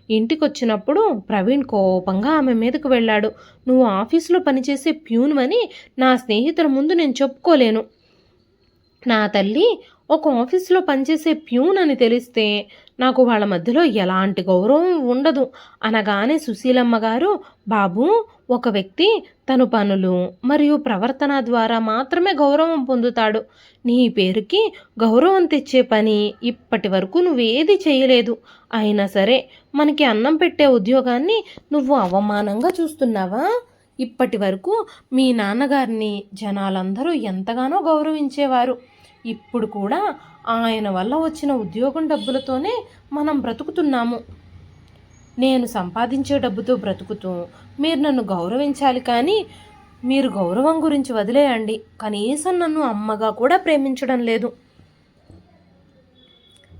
ఇంటికొచ్చినప్పుడు ప్రవీణ్ కోపంగా ఆమె మీదకు వెళ్ళాడు. నువ్వు ఆఫీసులో పనిచేసే ప్యూన్వని నా స్నేహితుల ముందు నేను చెప్పుకోలేను. నా తల్లి ఒక ఆఫీస్లో పనిచేసే ప్యూన్ అని తెలిస్తే నాకు వాళ్ళ మధ్యలో ఎలాంటి గౌరవం ఉండదు అనగానే సుశీలమ్మ గారు, బాబు, ఒక వ్యక్తి తను పనులు మరియు ప్రవర్తన ద్వారా మాత్రమే గౌరవం పొందుతాడు. నీ పేరుకి గౌరవం తెచ్చే పని ఇప్పటి వరకు నువ్వేది చేయలేదు. అయినా సరే మనకి అన్నం పెట్టే ఉద్యోగాన్ని నువ్వు అవమానంగా చూస్తున్నావా? ఇప్పటి వరకు మీ నాన్నగారిని జనాలందరూ ఎంతగానో గౌరవించేవారు. ఇప్పుడు కూడా ఆయన వల్ల వచ్చిన ఉద్యోగం డబ్బులతోనే మనం బ్రతుకుతున్నాము. నేను సంపాదించే డబ్బుతో బ్రతుకుతూ మీరు నన్ను గౌరవించాలి, కానీ మీరు గౌరవం గురించి వదిలేయండి. కనీసం నన్ను అమ్మగా కూడా ప్రేమించడం లేదు.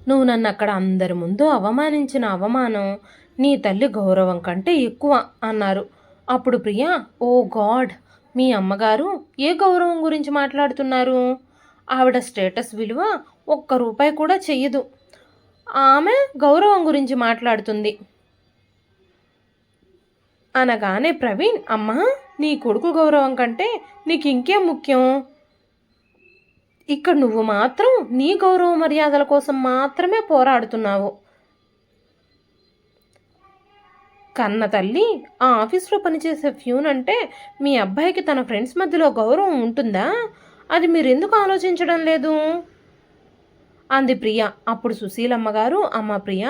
నువ్వు నన్ను అక్కడ అందరి ముందు అవమానించిన అవమానం నీ తల్లి గౌరవం కంటే ఎక్కువ అన్నారు. అప్పుడు ప్రియా, ఓ గాడ్, మీ అమ్మగారు ఏ గౌరవం గురించి మాట్లాడుతున్నారు? ఆవిడ స్టేటస్ విలువ ₹1 కూడా చెయ్యదు. ఆమె గౌరవం గురించి మాట్లాడుతుంది అనగానే ప్రవీణ్, అమ్మా, నీ కొడుకు గౌరవం కంటే నీకు ఇంకేం ముఖ్యం? ఇక్కడ నువ్వు మాత్రం నీ గౌరవ మర్యాదల కోసం మాత్రమే పోరాడుతున్నావు. కన్న తల్లి ఆ ఆఫీస్లో పనిచేసే ఫ్యూన్ అంటే మీ అబ్బాయికి తన ఫ్రెండ్స్ మధ్యలో గౌరవం ఉంటుందా? అది మీరెందుకు ఆలోచించడం లేదు అంది ప్రియ. అప్పుడు సుశీలమ్మ గారు, అమ్మ ప్రియ,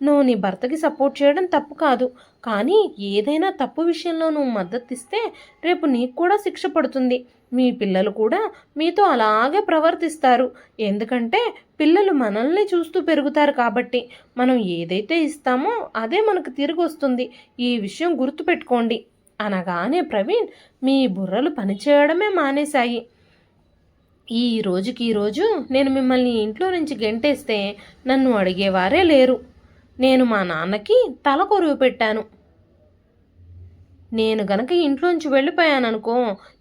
నువ్వు నీ భర్తకి సపోర్ట్ చేయడం తప్పు కాదు, కానీ ఏదైనా తప్పు విషయంలో నువ్వు మద్దతు ఇస్తే రేపు నీకు కూడా శిక్ష పడుతుంది. మీ పిల్లలు కూడా మీతో అలాగే ప్రవర్తిస్తారు. ఎందుకంటే పిల్లలు మనల్ని చూస్తూ పెరుగుతారు కాబట్టి మనం ఏదైతే ఇస్తామో అదే మనకు తిరిగి వస్తుంది. ఈ విషయం గుర్తుపెట్టుకోండి అనగానే ప్రవీణ్, మీ బుర్రలు పనిచేయడమే మానేశాయి. ఈ రోజు నేను మిమ్మల్ని ఇంట్లో నుంచి గెంటేస్తే నన్ను అడిగేవారే లేరు. నేను మా నాన్నకి తల కొరువు పెట్టాను. నేను గనక ఇంట్లోంచి వెళ్ళిపోయాననుకో,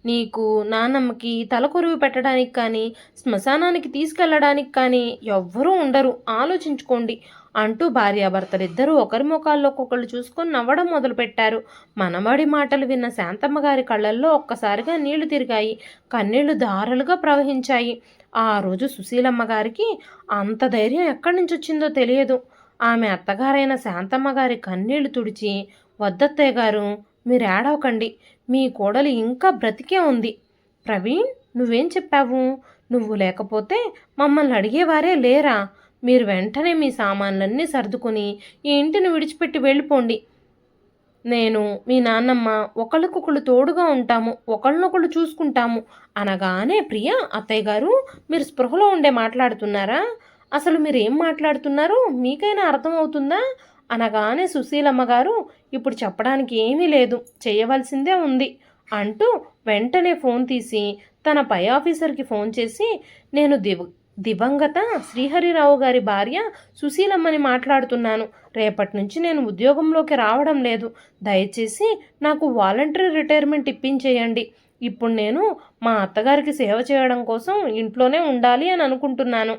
నీకు నాన్నమ్మకి తల కొరువు పెట్టడానికి కానీ శ్మశానానికి తీసుకెళ్ళడానికి కానీ ఎవ్వరూ ఉండరు, ఆలోచించుకోండి అంటూ భార్యాభర్తలిద్దరూ ఒకరి ముఖాల్లో ఒకళ్ళు చూసుకొని నవ్వడం మొదలుపెట్టారు. మనమడి మాటలు విన్న శాంతమ్మ గారి కళ్ళల్లో ఒక్కసారిగా నీళ్లు తిరిగాయి. కన్నీళ్లు ధారలుగా ప్రవహించాయి. ఆ రోజు సుశీలమ్మ గారికి అంత ధైర్యం ఎక్కడి నుంచి వచ్చిందో తెలియదు. ఆమె అత్తగారైన శాంతమ్మ గారి కన్నీళ్లు తుడిచి, వద్దత్తయ్య గారు, మీరు ఏడవకండి, మీ కోడలు ఇంకా బ్రతికే ఉంది. ప్రవీణ్, నువ్వేం చెప్పావు? నువ్వు లేకపోతే మమ్మల్ని అడిగేవారే లేరా? మీరు వెంటనే మీ సామాన్లన్నీ సర్దుకుని ఈ ఇంటిని విడిచిపెట్టి వెళ్ళిపోండి. నేను మీ నాన్నమ్మ ఒకళ్ళకొకళ్ళు తోడుగా ఉంటాము, ఒకళ్ళనొకళ్ళు చూసుకుంటాము అనగానే ప్రియ, అత్తయ్య గారు, మీరు స్పృహలో ఉండే మాట్లాడుతున్నారా? అసలు మీరు ఏం మాట్లాడుతున్నారో మీకైనా అర్థమవుతుందా అనగానే సుశీలమ్మ గారు, ఇప్పుడు చెప్పడానికి ఏమీ లేదు, చేయవలసిందే ఉంది అంటూ వెంటనే ఫోన్ తీసి తన పై ఆఫీసర్కి ఫోన్ చేసి, నేను దివంగత శ్రీహరిరావు గారి భార్య సుశీలమ్మని మాట్లాడుతున్నాను. రేపటి నుంచి నేను ఉద్యోగంలోకి రావడం లేదు. దయచేసి నాకు వాలంటరీ రిటైర్మెంట్ ఇప్పించేయండి. ఇప్పుడు నేను మా అత్తగారికి సేవ చేయడం కోసం ఇంట్లోనే ఉండాలి అని అనుకుంటున్నాను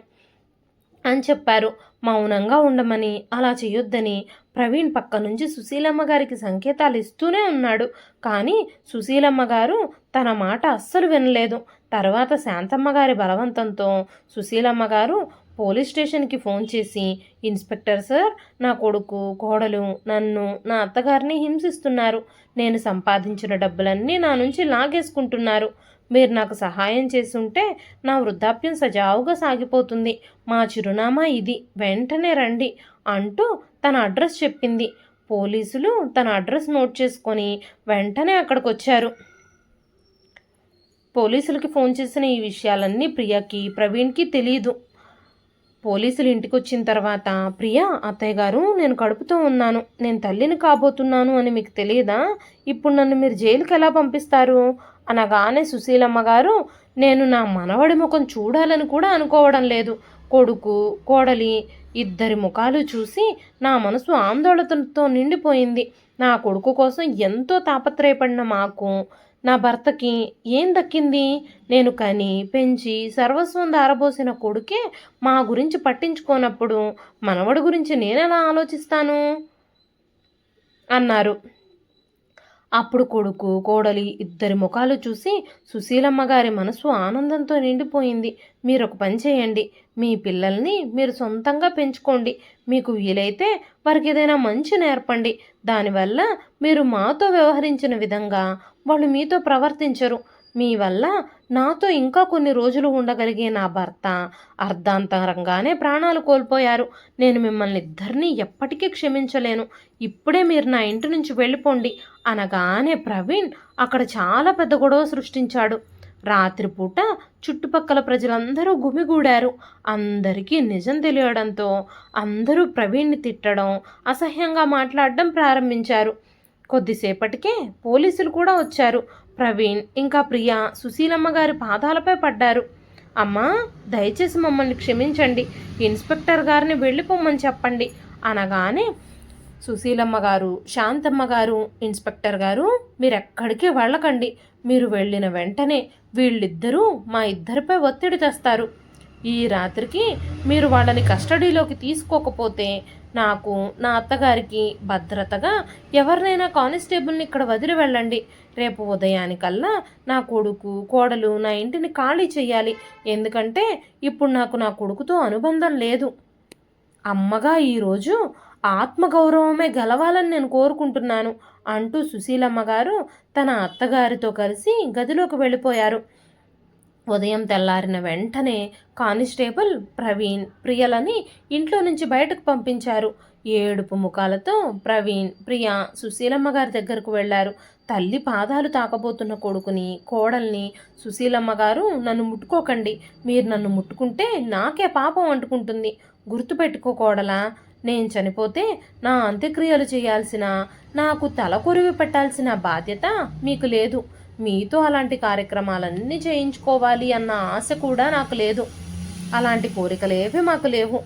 అని చెప్పారు. మౌనంగా ఉండమని, అలా చేయొద్దని ప్రవీణ్ పక్క నుంచి సుశీలమ్మ గారికి సంకేతాలు ఇస్తూనే ఉన్నాడు. కానీ సుశీలమ్మ గారు తన మాట అస్సలు వినలేదు. తర్వాత శాంతమ్మ గారి బలవంతంతో సుశీలమ్మ గారు పోలీస్ స్టేషన్కి ఫోన్ చేసి, ఇన్స్పెక్టర్ సార్, నా కొడుకు కోడలు నన్ను నా అత్తగారిని హింసిస్తున్నారు. నేను సంపాదించిన డబ్బులన్నీ నా నుంచి లాగేసుకుంటున్నారు. మీరు నాకు సహాయం చేసుంటే నా వృద్ధాప్యం సజావుగా సాగిపోతుంది. మా చిరునామా ఇది, వెంటనే రండి అంటూ తన అడ్రస్ చెప్పింది. పోలీసులు తన అడ్రస్ నోట్ చేసుకొని వెంటనే అక్కడికొచ్చారు. పోలీసులకి ఫోన్ చేసిన ఈ విషయాలన్నీ ప్రియకి, ప్రవీణ్కి తెలియదు. పోలీసులు ఇంటికి వచ్చిన తర్వాత, ప్రియా, అత్తయ్య గారు, నేను కడుపుతో ఉన్నాను, నేను తల్లిని కాబోతున్నాను అని మీకు తెలియదా? ఇప్పుడు నన్ను మీరు జైలుకి ఎలా పంపిస్తారు అనగానే సుశీలమ్మ గారు, నేను నా మనవడి ముఖం చూడాలని కూడా అనుకోవడం లేదు. కొడుకు కోడలి ఇద్దరి ముఖాలు చూసి నా మనసు ఆందోళనతో నిండిపోయింది. నా కొడుకు కోసం ఎంతో తాపత్రయపడిన మాకు, నా భర్తకి ఏం దక్కింది? నేను కని పెంచి సర్వస్వం దారబోసిన కొడుకే మా గురించి పట్టించుకోనప్పుడు మనవడి గురించి నేనెలా ఆలోచిస్తాను అన్నారు. అప్పుడు కొడుకు కోడలి ఇద్దరి ముఖాలు చూసి సుశీలమ్మ గారి మనసు ఆనందంతో నిండిపోయింది. మీరు ఒక పని చేయండి, మీ పిల్లల్ని మీరు సొంతంగా పెంచుకోండి. మీకు వీలైతే వారికి ఏదైనా మంచి నేర్పండి. దానివల్ల మీరు మాతో వ్యవహరించిన విధంగా వాళ్ళు మీతో ప్రవర్తించరు. మీ వల్ల నాతో ఇంకా కొన్ని రోజులు ఉండగలిగే నా భర్త అర్ధాంతరంగానే ప్రాణాలు కోల్పోయారు. నేను మిమ్మల్ని ఇద్దరినీ ఎప్పటికీ క్షమించలేను. ఇప్పుడే మీరు నా ఇంటి నుంచి వెళ్ళిపోండి అనగానే ప్రవీణ్ అక్కడ చాలా పెద్ద గొడవ సృష్టించాడు. రాత్రిపూట చుట్టుపక్కల ప్రజలందరూ గుమిగూడారు. అందరికీ నిజం తెలియడంతో అందరూ ప్రవీణ్ని తిట్టడం, అసహ్యంగా మాట్లాడడం ప్రారంభించారు. కొద్దిసేపటికే పోలీసులు కూడా వచ్చారు. ప్రవీణ్ ఇంకా ప్రియా సుశీలమ్మ గారి పాదాలపై పడ్డారు. అమ్మా, దయచేసి మమ్మల్ని క్షమించండి, ఇన్స్పెక్టర్ గారిని వెళ్ళిపోమ్మని చెప్పండి అనగానే సుశీలమ్మ గారు, శాంతమ్మ గారు, ఇన్స్పెక్టర్ గారు, మీరెక్కడికి వెళ్ళకండి. మీరు వెళ్ళిన వెంటనే వీళ్ళిద్దరూ మా ఇద్దరిపై ఒత్తిడి తెస్తారు. ఈ రాత్రికి మీరు వాళ్ళని కస్టడీలోకి తీసుకోకపోతే నాకు, నా అత్తగారికి భద్రతగా ఎవరినైనా కానిస్టేబుల్ని ఇక్కడ వదిలి వెళ్ళండి. రేపు ఉదయానికల్లా నా కొడుకు కోడలు నా ఇంటిని ఖాళీ చెయ్యాలి. ఎందుకంటే ఇప్పుడు నాకు నా కొడుకుతో అనుబంధం లేదు. అమ్మగా ఈరోజు ఆత్మగౌరవమే గెలవాలని నేను కోరుకుంటున్నాను అంటూ సుశీలమ్మ గారు తన అత్తగారితో కలిసి గదిలోకి వెళ్ళిపోయారు. ఉదయం తెల్లారిన వెంటనే కానిస్టేబుల్ ప్రవీణ్, ప్రియలని ఇంట్లో నుంచి బయటకు పంపించారు. ఏడుపు ముఖాలతో ప్రవీణ్, ప్రియ సుశీలమ్మ గారి దగ్గరకు వెళ్లారు. తల్లి పాదాలు తాకబోతున్న కొడుకుని, కోడల్ని, సుశీలమ్మ గారు, నన్ను ముట్టుకోకండి, మీరు నన్ను ముట్టుకుంటే నాకే పాపం అంటుకుంటుంది. గుర్తుపెట్టుకో కోడలా, నేను చనిపోతే నా అంత్యక్రియలు చేయాల్సిన, నాకు తల కొరివి పెట్టాల్సిన బాధ్యత మీకు లేదు. మీతో అలాంటి కార్యక్రమాలన్నీ చేయించుకోవాలి అన్న ఆశ కూడా నాకు లేదు. అలాంటి కోరికలేవి మాకు లేవు.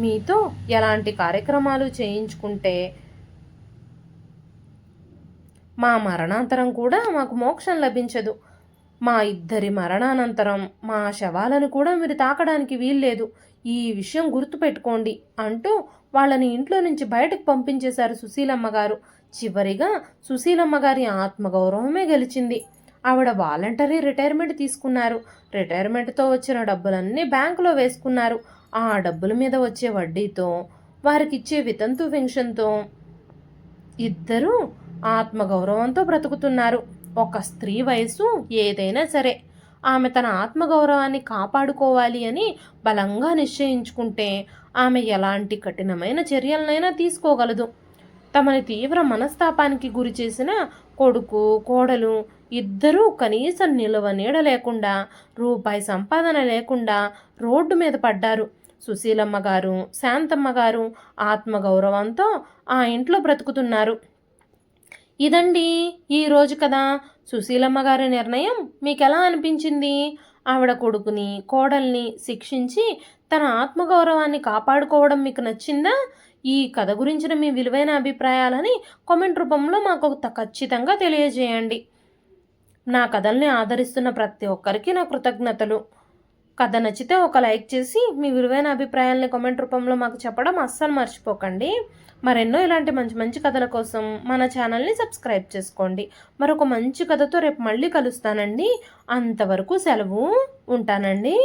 మీతో ఎలాంటి కార్యక్రమాలు చేయించుకుంటే మా మరణాంతరం కూడా మాకు మోక్షం లభించదు. మా ఇద్దరి మరణానంతరం మా శవాలను కూడా మీరు తాకడానికి వీల్లేదు. ఈ విషయం గుర్తుపెట్టుకోండి అంటూ వాళ్ళని ఇంట్లో నుంచి బయటకు పంపించేశారు సుశీలమ్మ గారు. చివరిగా సుశీలమ్మ గారి ఆత్మగౌరవమే గెలిచింది. ఆవిడ వాలంటరీ రిటైర్మెంట్ తీసుకున్నారు. రిటైర్మెంట్తో వచ్చిన డబ్బులన్నీ బ్యాంకులో వేసుకున్నారు. ఆ డబ్బుల మీద వచ్చే వడ్డీతో, వారికిచ్చే వితంతు పెన్షన్తో ఇద్దరూ ఆత్మగౌరవంతో బ్రతుకుతున్నారు. ఒక స్త్రీ వయసు ఏదైనా సరే, ఆమె తన ఆత్మగౌరవాన్ని కాపాడుకోవాలి అని బలంగా నిశ్చయించుకుంటే ఆమె ఎలాంటి కఠినమైన చర్యలనైనా తీసుకోగలదు. తమని తీవ్ర మనస్తాపానికి గురి చేసిన కొడుకు కోడలు ఇద్దరూ కనీసం నిలువ నీడ లేకుండా, రూపాయి సంపాదన లేకుండా రోడ్డు మీద పడ్డారు. సుశీలమ్మ గారు, శాంతమ్మ గారు ఆత్మగౌరవంతో ఆ ఇంట్లో బ్రతుకుతున్నారు. ఇదండి ఈరోజు కదా. సుశీలమ్మ గారి నిర్ణయం మీకు ఎలా అనిపించింది? ఆవిడ కొడుకుని కోడల్ని శిక్షించి తన ఆత్మగౌరవాన్ని కాపాడుకోవడం మీకు నచ్చిందా? ఈ కథ గురించిన మీ విలువైన అభిప్రాయాలని కామెంట్ రూపంలో మాకు ఖచ్చితంగా తెలియజేయండి. నా కథల్ని ఆదరిస్తున్న ప్రతి ఒక్కరికి నా కృతజ్ఞతలు. కథ నచ్చితే ఒక లైక్ చేసి మీ విలువైన అభిప్రాయాలని కామెంట్ రూపంలో మాకు చెప్పడం అస్సలు మర్చిపోకండి. మరెన్నో ఇలాంటి మంచి మంచి కథల కోసం మన ఛానల్ని సబ్స్క్రైబ్ చేసుకోండి. మరొక మంచి కథతో రేపు మళ్ళీ కలుస్తానండి. అంతవరకు సెలవు, ఉంటానండి.